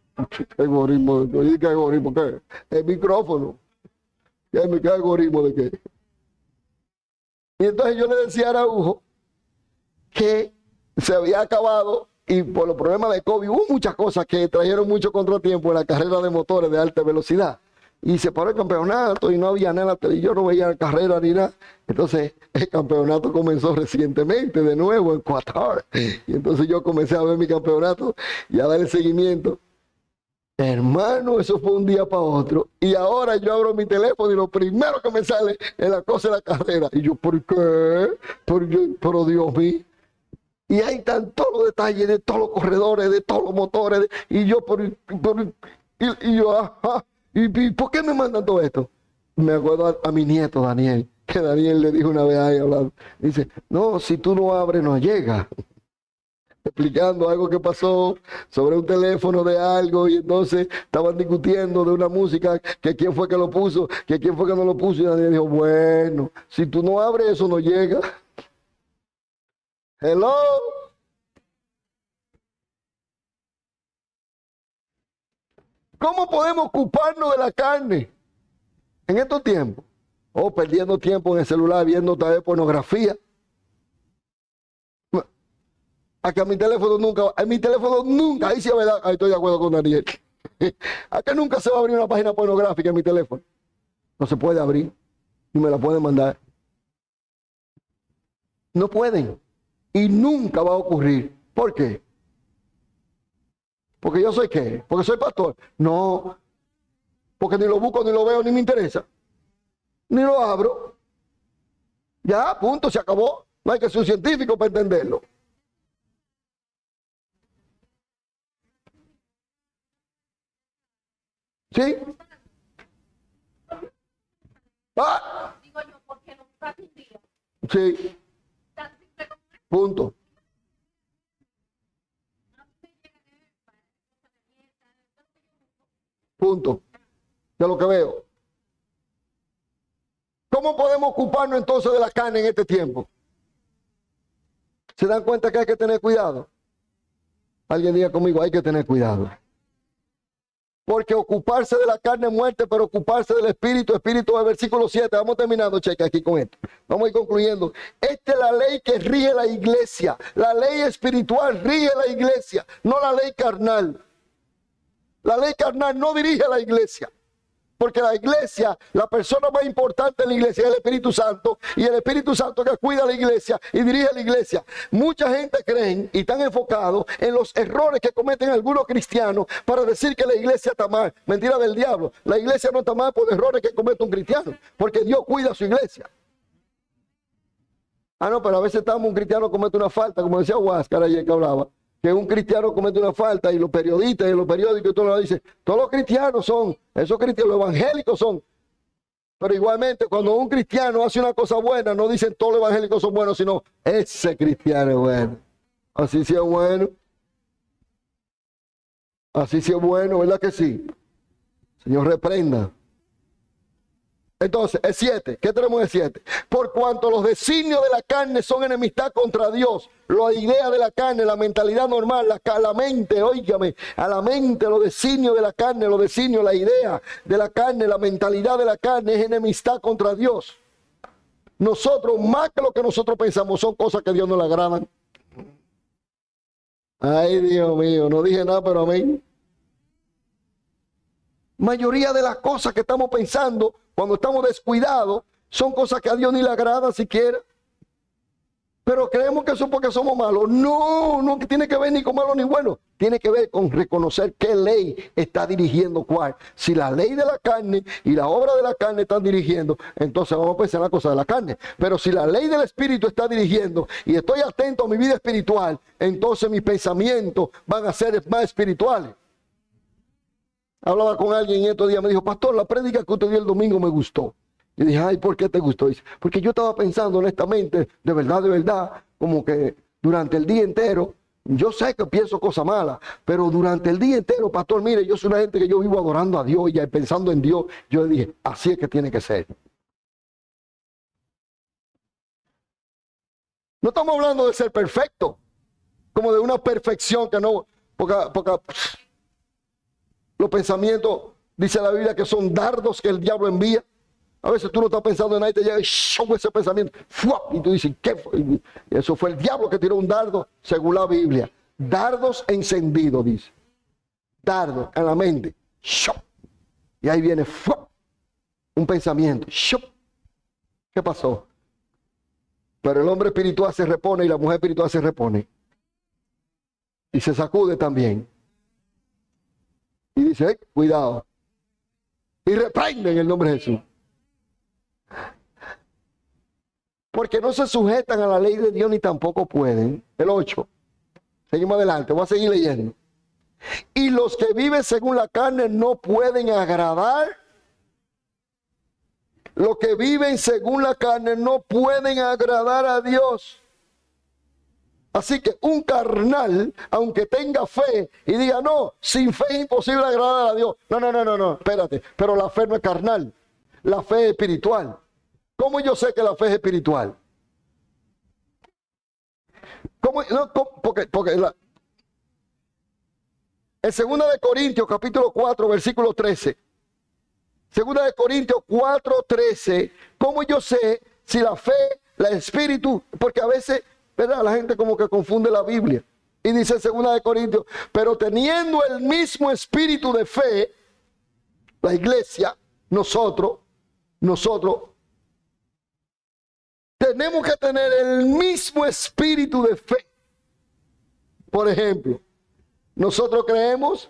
algoritmo? ¿Qué algoritmo? ¿Qué? El micrófono. ¿Qué algoritmo de qué? Y entonces yo le decía a Araujo que se había acabado, y por los problemas de COVID hubo muchas cosas que trajeron mucho contratiempo en la carrera de motores de alta velocidad. Y se paró el campeonato y no había nada, y yo no veía carrera ni nada. Entonces el campeonato comenzó recientemente de nuevo en Qatar. Y entonces yo comencé a ver mi campeonato y a darle seguimiento. Hermano, eso fue un día para otro. Y ahora yo abro mi teléfono y lo primero que me sale es la cosa de la carrera. Y yo, ¿por qué? Pero Dios mío. Y ahí están todos los detalles de todos los corredores, de todos los motores. Y yo, ajá. ¿Y por qué me mandan todo esto? Me acuerdo a mi nieto Daniel, que Daniel le dijo una vez ahí hablando. Dice, no, si tú no abres, no llega. Explicando algo que pasó sobre un teléfono de algo, y entonces estaban discutiendo de una música, que quién fue que lo puso, que quién fue que no lo puso, y Daniel dijo, bueno, si tú no abres, eso no llega. Hello. ¿Cómo podemos ocuparnos de la carne en estos tiempos? O perdiendo tiempo en el celular, viendo tal vez pornografía. A que a mi teléfono nunca, ahí sí es verdad, ahí estoy de acuerdo con Daniel. A que nunca se va a abrir una página pornográfica en mi teléfono. No se puede abrir, ni me la pueden mandar. No pueden. Y nunca va a ocurrir. ¿Por qué? ¿Porque yo soy qué? ¿Porque soy pastor? No. Porque ni lo busco, ni lo veo, ni me interesa. Ni lo abro. Ya, punto, se acabó. No hay que ser un científico para entenderlo. ¿Sí? Ah. Digo yo, porque no pasa un día. Sí. Punto. Punto. De lo que veo. ¿Cómo podemos ocuparnos entonces de la carne en este tiempo? ¿Se dan cuenta que hay que tener cuidado? Alguien diga conmigo, hay que tener cuidado. Porque ocuparse de la carne es muerte, pero ocuparse del espíritu es versículo 7. Vamos terminando, cheque, aquí con esto. Vamos a ir concluyendo. Esta es la ley que rige la iglesia. La ley espiritual rige la iglesia, no la ley carnal. La ley carnal no dirige a la iglesia. Porque la iglesia, la persona más importante en la iglesia es el Espíritu Santo, y el Espíritu Santo que cuida a la iglesia y dirige a la iglesia. Mucha gente creen y están enfocados en los errores que cometen algunos cristianos para decir que la iglesia está mal. Mentira del diablo. La iglesia no está mal por errores que comete un cristiano, porque Dios cuida a su iglesia. Ah, no, pero a veces un cristiano comete una falta, como decía Huáscar ayer que hablaba, que un cristiano comete una falta y los periodistas y los periódicos y todo lo dicen, todos los cristianos son, esos cristianos, los evangélicos son. Pero igualmente, cuando un cristiano hace una cosa buena, no dicen todos los evangélicos son buenos, sino ese cristiano es bueno. Así sí es bueno. Así sí es bueno, ¿verdad que sí? Señor, reprenda. Entonces, el 7, ¿qué tenemos en el 7? Por cuanto los designios de la carne son enemistad contra Dios, la idea de la carne, la mentalidad normal, la mente, óigame, a la mente, los designios de la carne, los designios, la idea de la carne, la mentalidad de la carne es enemistad contra Dios. Nosotros, más que lo que nosotros pensamos, son cosas que a Dios no le agradan. Ay, Dios mío, no dije nada, pero amén. Mayoría de las cosas que estamos pensando cuando estamos descuidados son cosas que a Dios ni le agrada siquiera. Pero creemos que eso es porque somos malos. No, no tiene que ver ni con malo ni bueno. Tiene que ver con reconocer qué ley está dirigiendo cuál. Si la ley de la carne y la obra de la carne están dirigiendo, entonces vamos a pensar en la cosa de la carne. Pero si la ley del Espíritu está dirigiendo y estoy atento a mi vida espiritual, entonces mis pensamientos van a ser más espirituales. Hablaba con alguien estos días, me dijo, pastor, la prédica que usted dio el domingo me gustó. Y dije, ay, ¿por qué te gustó? Dice, porque yo estaba pensando honestamente, de verdad, como que durante el día entero, yo sé que pienso cosas malas, pero durante el día entero, pastor, mire, yo soy una gente que yo vivo adorando a Dios y pensando en Dios. Yo le dije, así es que tiene que ser. No estamos hablando de ser perfecto, como de una perfección que no, porque los pensamientos, dice la Biblia, que son dardos que el diablo envía. A veces tú no estás pensando en nada y te llega ese pensamiento. Y tú dices, ¿qué fue? Y eso fue el diablo que tiró un dardo, según la Biblia. Dardos encendidos, dice. Dardos en la mente. Y ahí viene un pensamiento. ¿Qué pasó? Pero el hombre espiritual se repone y la mujer espiritual se repone. Y se sacude también. Y dice, cuidado. Y reprende en el nombre de Jesús. Porque no se sujetan a la ley de Dios ni tampoco pueden. El 8. Seguimos adelante, voy a seguir leyendo. Y los que viven según la carne no pueden agradar. Los que viven según la carne no pueden agradar a Dios. Así que un carnal, aunque tenga fe y diga, no, sin fe es imposible agradar a Dios. No, espérate. Pero la fe no es carnal. La fe es espiritual. ¿Cómo yo sé que la fe es espiritual? ¿Cómo? No, porque en 2 Corintios capítulo 4 versículo 13. 2 Corintios 4, 13. ¿Cómo yo sé si la fe, el espíritu? Porque a veces, ¿verdad? La gente como que confunde la Biblia. Y dice en 2 Corintios, pero teniendo el mismo espíritu de fe, la iglesia, nosotros, tenemos que tener el mismo espíritu de fe. Por ejemplo, nosotros creemos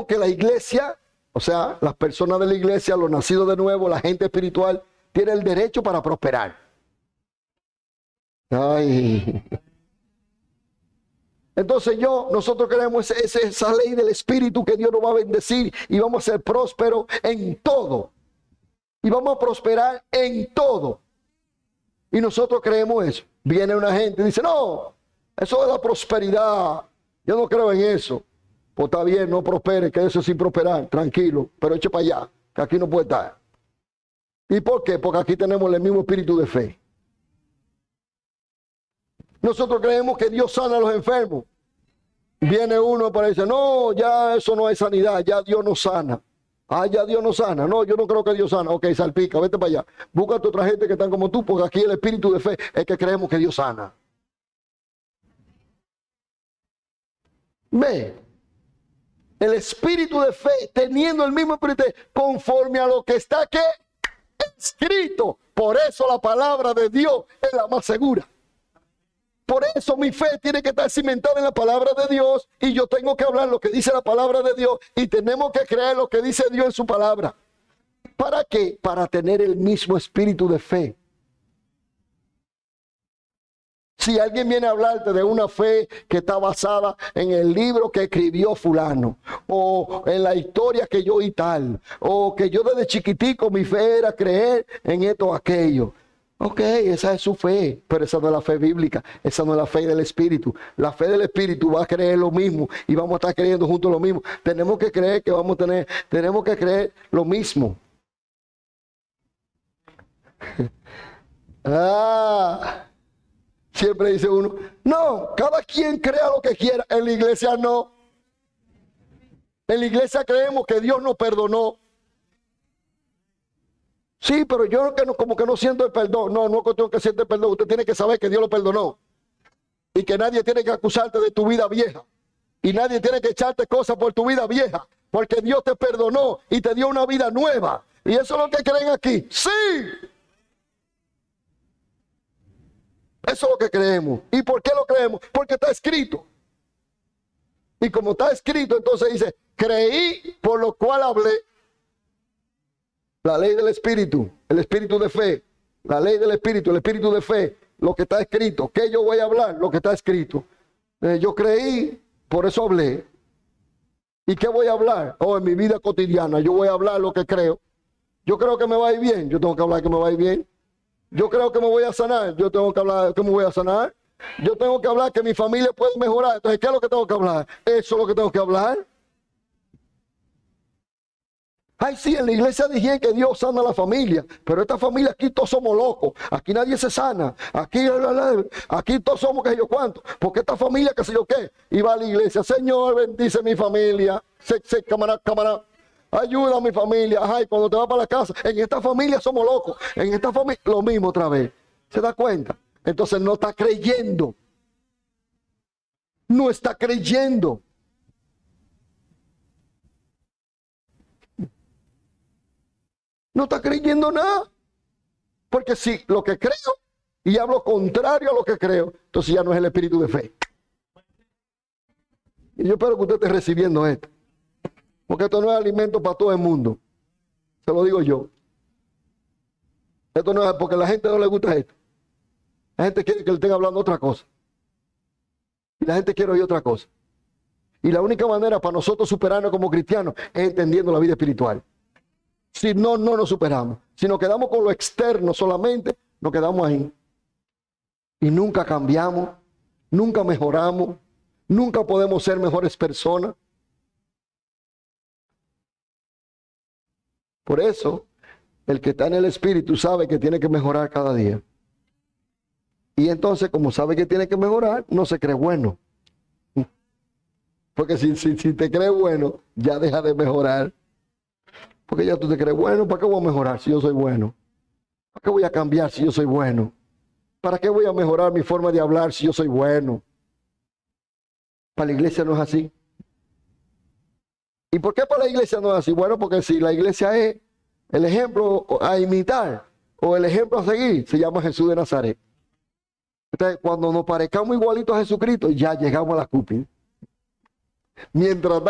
que la iglesia, o sea, las personas de la iglesia, los nacidos de nuevo, la gente espiritual, tiene el derecho para prosperar. Ay. Entonces nosotros creemos esa ley del espíritu que Dios nos va a bendecir y vamos a ser prósperos en todo. Y vamos a prosperar en todo. Y nosotros creemos eso. Viene una gente y dice, no, eso de la prosperidad, yo no creo en eso. Pues está bien, no prospere, que eso es sin prosperar, tranquilo, pero eche para allá, que aquí no puede estar. ¿Y por qué? Porque aquí tenemos el mismo espíritu de fe. Nosotros creemos que Dios sana a los enfermos. Viene uno para decir, no, ya eso no es sanidad, ya Dios no sana. Ah, ya Dios no sana. No, yo no creo que Dios sana. Ok, salpica, vete para allá. Búscate otra gente que están como tú, porque aquí el espíritu de fe es que creemos que Dios sana. Ve, el espíritu de fe, teniendo el mismo espíritu, conforme a lo que está aquí escrito. Por eso la palabra de Dios es la más segura. Por eso mi fe tiene que estar cimentada en la palabra de Dios y yo tengo que hablar lo que dice la palabra de Dios y tenemos que creer lo que dice Dios en su palabra. ¿Para qué? Para tener el mismo espíritu de fe. Si alguien viene a hablarte de una fe que está basada en el libro que escribió fulano, o en la historia que yo y tal, o que yo desde chiquitico mi fe era creer en esto o aquello. Ok, esa es su fe, pero esa no es la fe bíblica, esa no es la fe del Espíritu. La fe del Espíritu va a creer lo mismo y vamos a estar creyendo juntos lo mismo. Tenemos que creer que tenemos que creer lo mismo. Ah, siempre dice uno, no, cada quien crea lo que quiera. En la iglesia no. En la iglesia creemos que Dios nos perdonó. Sí, pero yo que no, como que no siento el perdón. No, no es cuestión que siente el perdón. Usted tiene que saber que Dios lo perdonó. Y que nadie tiene que acusarte de tu vida vieja. Y nadie tiene que echarte cosas por tu vida vieja. Porque Dios te perdonó y te dio una vida nueva. Y eso es lo que creen aquí. Sí. Eso es lo que creemos. ¿Y por qué lo creemos? Porque está escrito. Y como está escrito, entonces dice, creí por lo cual hablé. La ley del Espíritu, el Espíritu de fe. La ley del Espíritu, el Espíritu de fe. Lo que está escrito. ¿Qué yo voy a hablar? Lo que está escrito. Yo creí, por eso hablé. ¿Y qué voy a hablar? En mi vida cotidiana yo voy a hablar lo que creo. Yo creo que me va a ir bien. Yo tengo que hablar que me va a ir bien. Yo creo que me voy a sanar. Yo tengo que hablar que me voy a sanar. Yo tengo que hablar que mi familia puede mejorar. Entonces, ¿qué es lo que tengo que hablar? Eso es lo que tengo que hablar. Ay, sí, en la iglesia dijeron que Dios sana a la familia, pero esta familia aquí todos somos locos, aquí nadie se sana, aquí todos somos que yo cuánto, porque esta familia que sé yo qué, y va a la iglesia, Señor, bendice mi familia, cámara, ayuda a mi familia, ay, cuando te vas para la casa, en esta familia somos locos, en esta familia, lo mismo otra vez, ¿se da cuenta? Entonces no está creyendo, no está creyendo. No está creyendo nada. Porque si lo que creo y hablo contrario a lo que creo, entonces ya no es el espíritu de fe. Y yo espero que usted esté recibiendo esto. Porque esto no es alimento para todo el mundo. Se lo digo yo. Esto no es porque a la gente no le gusta esto. La gente quiere que le estén hablando otra cosa. Y la gente quiere oír otra cosa. Y la única manera para nosotros superarnos como cristianos es entendiendo la vida espiritual. Si no, no nos superamos. Si nos quedamos con lo externo solamente, nos quedamos ahí. Y nunca cambiamos, nunca mejoramos, nunca podemos ser mejores personas. Por eso, el que está en el Espíritu sabe que tiene que mejorar cada día. Y entonces, como sabe que tiene que mejorar, no se cree bueno. Porque si te crees bueno, ya deja de mejorar. Porque ya tú te crees bueno, ¿para qué voy a mejorar si yo soy bueno? ¿Para qué voy a cambiar si yo soy bueno? ¿Para qué voy a mejorar mi forma de hablar si yo soy bueno? Para la iglesia no es así. ¿Y por qué para la iglesia no es así? Bueno, porque si la iglesia es el ejemplo a imitar o el ejemplo a seguir, se llama Jesús de Nazaret. Entonces, cuando nos parezcamos igualitos a Jesucristo, ya llegamos a la cúpula. Mientras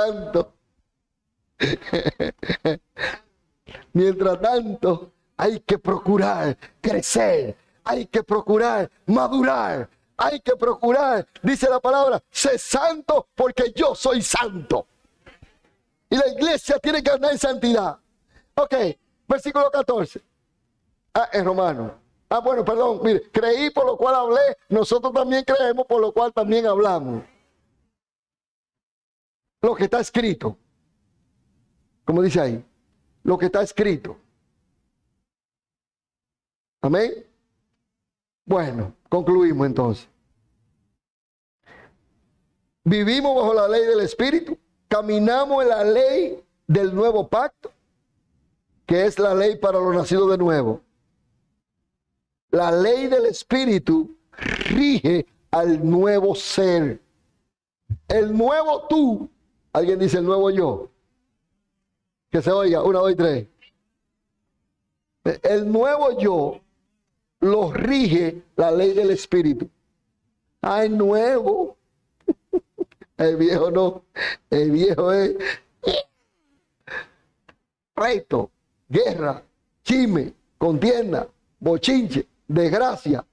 tanto, hay que procurar crecer, hay que procurar madurar, hay que procurar, dice la palabra, sé santo porque yo soy santo. Y la iglesia tiene que andar en santidad. Ok, versículo 14. En Romano. Bueno, perdón, mire, creí por lo cual hablé, nosotros también creemos por lo cual también hablamos. Lo que está escrito. Como dice ahí, lo que está escrito. Amén. Bueno, concluimos entonces. Vivimos bajo la ley del Espíritu, caminamos en la ley del nuevo pacto, que es la ley para los nacidos de nuevo. La ley del Espíritu rige al nuevo ser. El nuevo tú, alguien dice el nuevo yo. Que se oiga, 1, 2 y 3. El nuevo yo lo rige la ley del Espíritu. El nuevo. El viejo no. El viejo es pleito, guerra, chisme, contienda, bochinche, desgracia.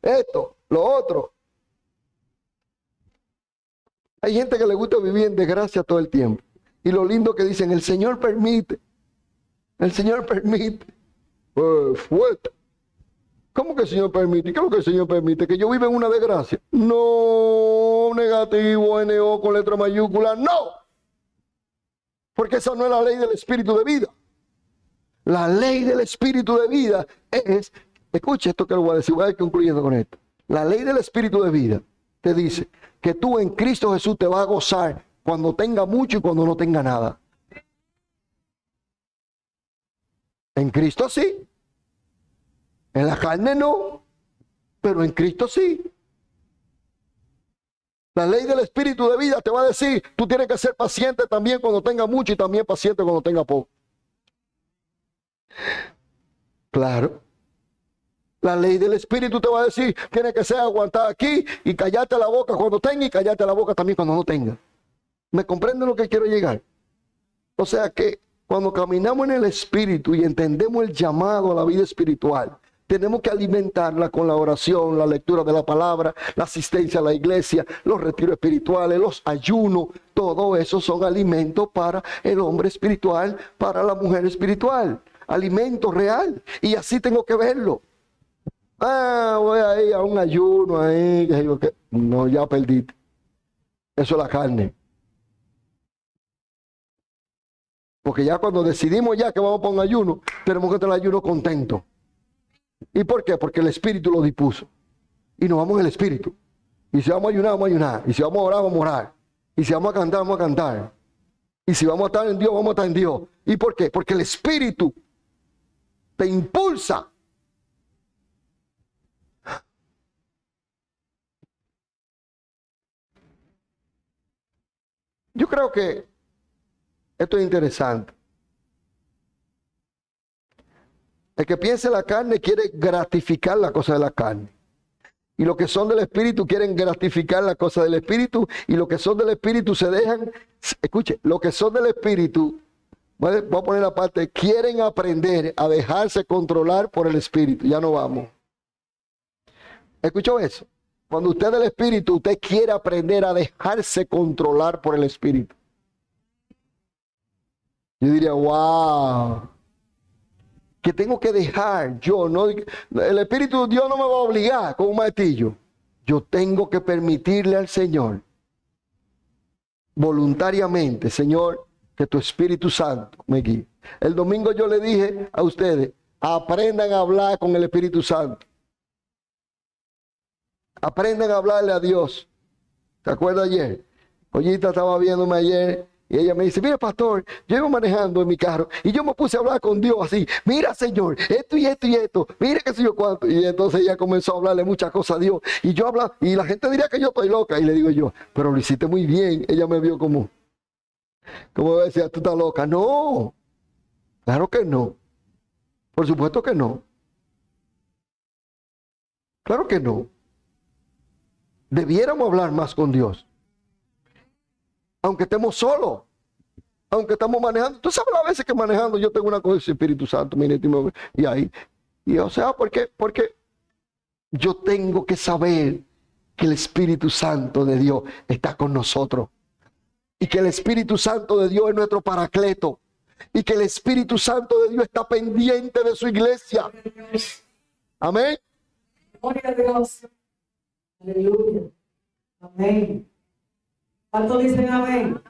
Esto, lo otro. Hay gente que le gusta vivir en desgracia todo el tiempo. Y lo lindo que dicen, el Señor permite. El Señor permite. Fuerte. ¿Cómo que el Señor permite? ¿Qué es lo que el Señor permite? ¿Que yo viva en una desgracia? No, negativo, NO con letra mayúscula, no. Porque esa no es la ley del espíritu de vida. La ley del espíritu de vida es, escucha esto que lo voy a decir, voy a ir concluyendo con esto. La ley del espíritu de vida te dice que tú en Cristo Jesús te vas a gozar cuando tenga mucho y cuando no tenga nada. En Cristo sí. En la carne no, pero en Cristo sí. La ley del espíritu de vida te va a decir, tú tienes que ser paciente también cuando tenga mucho y también paciente cuando tenga poco. Claro. La ley del espíritu te va a decir, tienes que ser aguantada aquí y callarte la boca cuando tenga y callarte la boca también cuando no tenga. ¿Me comprenden lo que quiero llegar? O sea que cuando caminamos en el espíritu y entendemos el llamado a la vida espiritual, tenemos que alimentarla con la oración, la lectura de la palabra, la asistencia a la iglesia, los retiros espirituales, los ayunos. Todo eso son alimentos para el hombre espiritual, para la mujer espiritual. Alimento real. Y así tengo que verlo. Voy a ir a un ayuno ahí. No, ya perdiste. Eso es la carne. Porque ya cuando decidimos ya que vamos para un ayuno, tenemos que tener el ayuno contento. ¿Y por qué? Porque el Espíritu lo dispuso. Y nos vamos en el Espíritu. Y si vamos a ayunar, vamos a ayunar. Y si vamos a orar, vamos a orar. Y si vamos a cantar, vamos a cantar. Y si vamos a estar en Dios, vamos a estar en Dios. ¿Y por qué? Porque el Espíritu te impulsa. Yo creo que esto es interesante. El que piensa en la carne quiere gratificar la cosa de la carne. Y los que son del Espíritu quieren gratificar la cosa del Espíritu. Y los que son del Espíritu se dejan, escuche, los que son del Espíritu, voy a poner la parte, quieren aprender a dejarse controlar por el Espíritu. Ya no vamos. ¿Escuchó eso? Cuando usted es del Espíritu, usted quiere aprender a dejarse controlar por el Espíritu. Yo diría, wow. Que tengo que dejar yo, no, el Espíritu de Dios no me va a obligar con un martillo. Yo tengo que permitirle al Señor voluntariamente, Señor, que tu Espíritu Santo me guíe. El domingo yo le dije a ustedes, aprendan a hablar con el Espíritu Santo. Aprendan a hablarle a Dios. ¿Se acuerda ayer? Ollita estaba viéndome ayer. Y ella me dice, mira pastor, yo iba manejando en mi carro y yo me puse a hablar con Dios así, mira Señor, esto y esto y esto, mira qué sé yo cuánto. Y entonces ella comenzó a hablarle muchas cosas a Dios. Y yo hablaba, y la gente diría que yo estoy loca. Y le digo yo, pero lo hiciste muy bien. Ella me vio como decía, tú estás loca. No, claro que no. Por supuesto que no. Claro que no. Debiéramos hablar más con Dios. Aunque estemos solos, aunque estamos manejando. Tú sabes las veces que manejando yo tengo una cosa del Espíritu Santo, mire, y ahí. Y o sea, porque yo tengo que saber que el Espíritu Santo de Dios está con nosotros. Y que el Espíritu Santo de Dios es nuestro paracleto. Y que el Espíritu Santo de Dios está pendiente de su iglesia. Amén. Gloria a Dios. Aleluya. Amén. ¿Cuántos dicen amén?